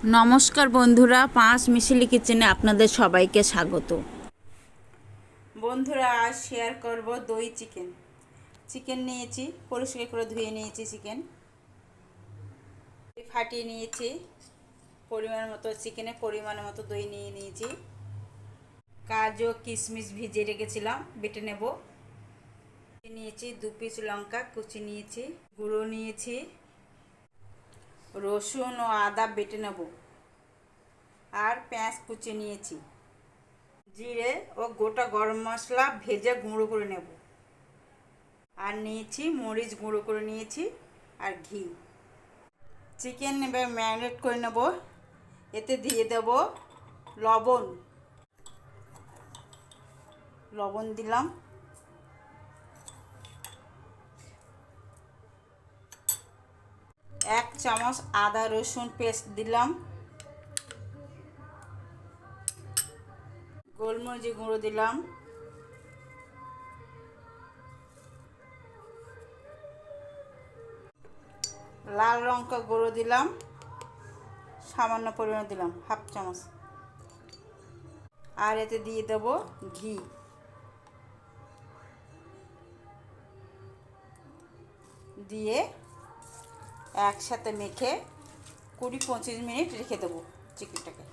নমস্কার বন্ধুরা, পাঁচ মিশিলি কিচেনে আপনাদের সবাইকে স্বাগত। বন্ধুরা, আজ শেয়ার করব দই চিকেন নিয়েছি, পরিষ্কার করে ধুয়ে নিয়েছি। চিকেন ফাটিয়ে নিয়েছি, পরিমাণ মতো চিকেনে পরিমাণ মতো দই নিয়ে নিয়েছি। কাজু কিশমিশ ভিজিয়ে রেখেছিলাম, বেটে নেব। নিয়েছি 2 পিস লঙ্কা কুচি নিয়েছি, গুঁড়ো নিয়েছি, রসুন ও আদা বেটে নেব, আর পেঁয়াজ কুচি নিয়েছি, জিরে ও গোটা গরম মশলা ভেজে গুঁড়ো করে নেব, আর নিয়েছি মরিচ গুঁড়ো করে নিয়েছি, আর ঘি। চিকেন এবার ম্যারিনেট করে নেব। এতে দিয়ে দেব লবণ দিলাম, এক চামচ আদা রসুন পেস্ট দিলাম, গোলমরিচ গুঁড়ো দিলাম, লাল লঙ্কা গুঁড়ো দিলাম, সামান্য পরিমাণ দিলাম, হাফ চামচ। আর এতে দিয়ে দেব ঘি। দিয়ে একসাথে মেখে 20-25 মিনিট রেখে দেবো চিকেনটাকে।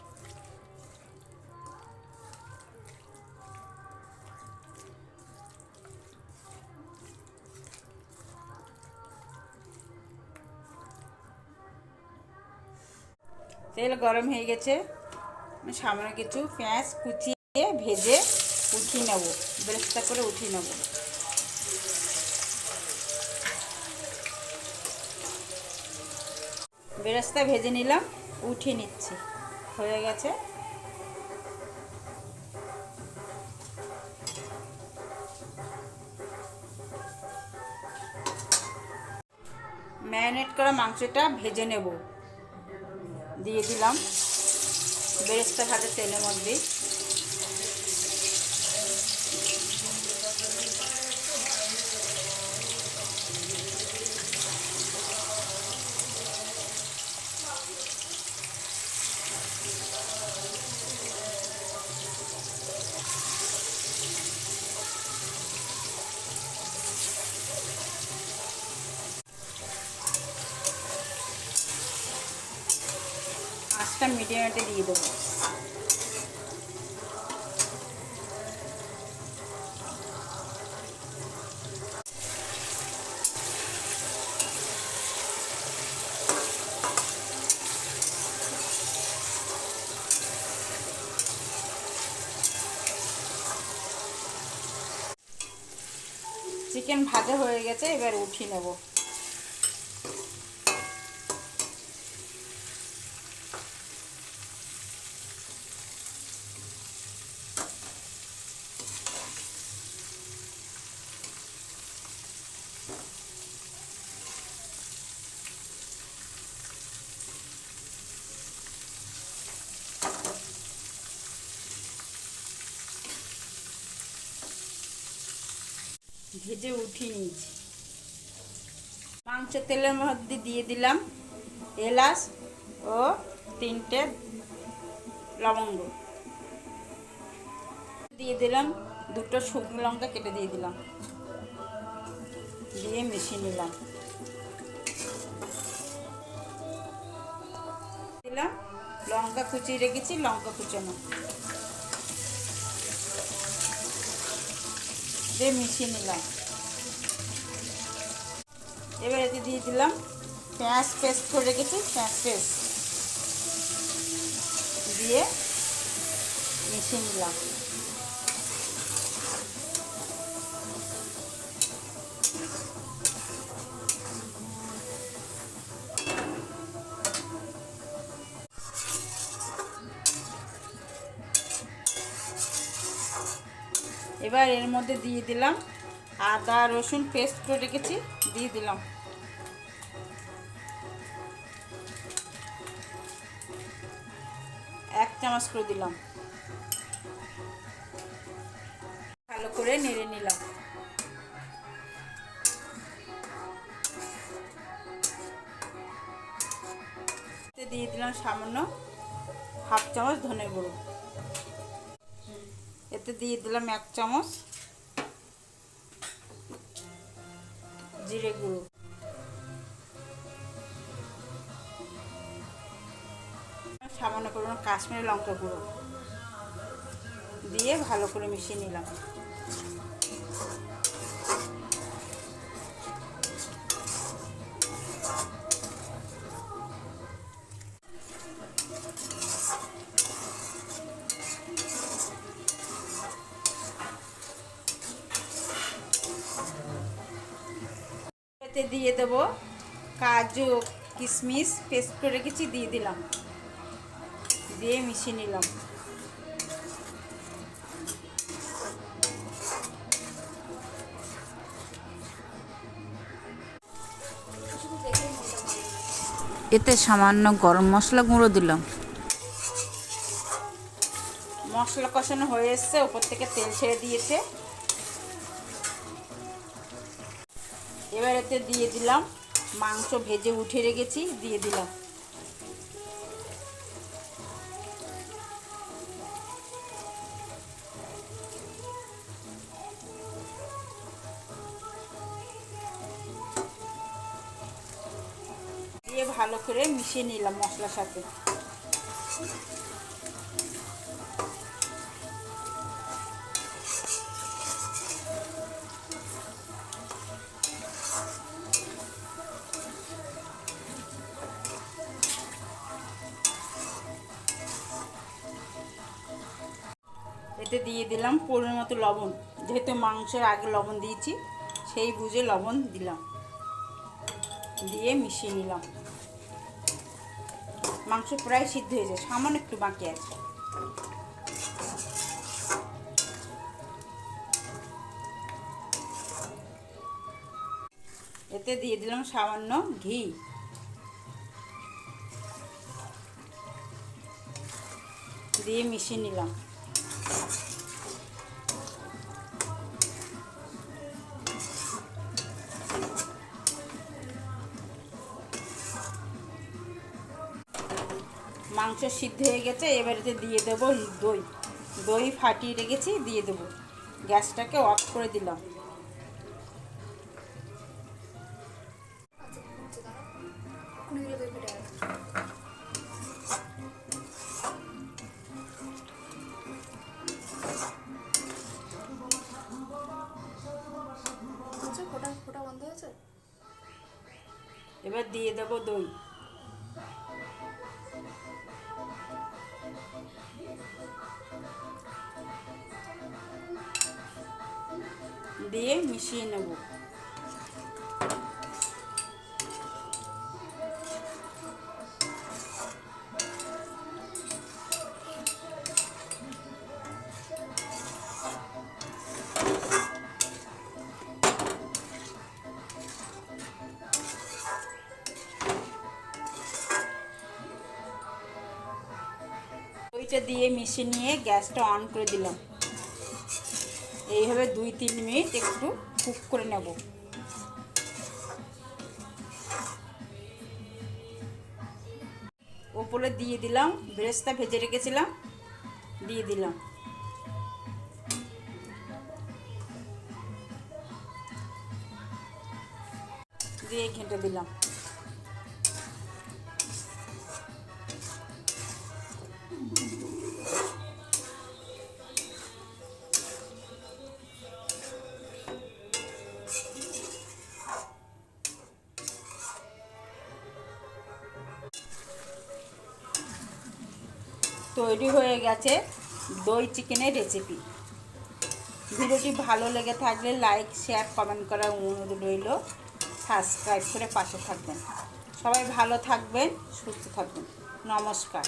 তেল গরম হয়ে গেছে, সামান্য কিছু পেঁয়াজ কুচিয়ে ভেজে উঠিয়ে নেব, বেরেস্তা করে উঠিয়ে নেব। বেরেস্তা ভেজে নিলাম, উঠিয়ে নিচ্ছি, হয়ে গেছে। ম্যারিনেট করা মাংসটা ভেজে নেব, দিয়ে দিলাম বেরেস্তা ভাজা তেলের মধ্যে। আঁচটা মিডিয়ামে দিয়ে দেবো। চিকেন ভাজা হয়ে গেছে, এবার উঠিয়ে নেব। ভেজে উঠিয়ে নিয়েছি। মাংস তেলের মধ্যে দিয়ে দিলাম এলাচ ও 3টে লবঙ্গ, দিয়ে দিলাম 2টো শুকনো লঙ্কা কেটে দিয়ে দিলাম, দিয়ে মিশিয়ে নিলাম। দিলাম লঙ্কা কুচিয়ে রেখেছি, লঙ্কা কুচানো দিয়ে মিশিয়ে নিলাম। এবার এতে দিয়ে দিলাম পেঁয়াজ পেস্ট করে রেখেছি, পেঁয়াজ পেস্ট দিয়ে মিশিয়ে নিলাম। এবার এর মধ্যে দিয়ে দিলাম আদা রসুন পেস্ট করে রেখেছি, দিয়ে দিলাম। এক চামচ করে দিলাম, ভালো করে নেড়ে নিলাম। দিয়ে দিলাম সামান্য হাফ চামচ ধনে গুঁড়ো, এতে দিয়ে দিলাম 1 চামচ জিরে গুঁড়ো, সামান্য পরিমাণ কাশ্মীরি লঙ্কা গুঁড়ো দিয়ে ভালো করে মিশিয়ে নিলাম। এতে দিয়ে দেব কাজু কিশমিশ পেস্ট করে রেখেছি, দিয়ে দিলাম, দিয়ে মিশিয়ে নিলাম। এতে সামান্য গরম মশলা গুঁড়ো দিলাম। মশলা কষানো হয়ে এসছে, ওপর থেকে তেল ছেড়ে দিয়েছে। এবার এতে দিয়ে দিলাম মাংস ভেজে উঠে রেখেছি, দিয়ে দিলাম। দিয়ে ভালো করে মিশিয়ে নিলাম মশলার সাথে। এতে দিয়ে দিলাম পরিমাণ মতো লবণ, যেহেতু মাংসের আগে লবণ দিয়েছি সেই বুঝে লবণ দিলাম, দিয়ে মিশিয়ে নিলাম। মাংস প্রায় সিদ্ধ হয়েছে, সামান্য একটু বাকি আছে। এতে দিয়ে দিলাম সামান্য ঘি, দিয়ে মিশিয়ে নিলাম। মাংস সিদ্ধ হয়ে গেছে, এবারেতে দিয়ে দেবো দই। দই ফাটিয়ে রেখেছি, দিয়ে দেবো। গ্যাসটাকে অফ করে দিলাম। এবার দিয়ে দেবো দই, দিয়ে মিশিয়ে নেব। দইটা দিয়ে মিশিয়ে নিয়ে গ্যাসটা অন করে দিলাম। এইভাবে 2-3 মিনিট একটু কুক করে নেব। ওপরে দিয়ে দিলাম বেরেস্তা ভেজে রেখেছিলাম, দিয়ে দিলাম। দিয়ে ঘেঁটে দিলাম। তৈরি হয়ে গেছে দই চিকেনের রেসিপি। ভিডিওটি ভালো লেগে থাকলে লাইক শেয়ার কমেন্ট করার অনুরোধ রইল। সাবস্ক্রাইব করে পাশে থাকবেন। সবাই ভালো থাকবেন, সুস্থ থাকবেন। নমস্কার।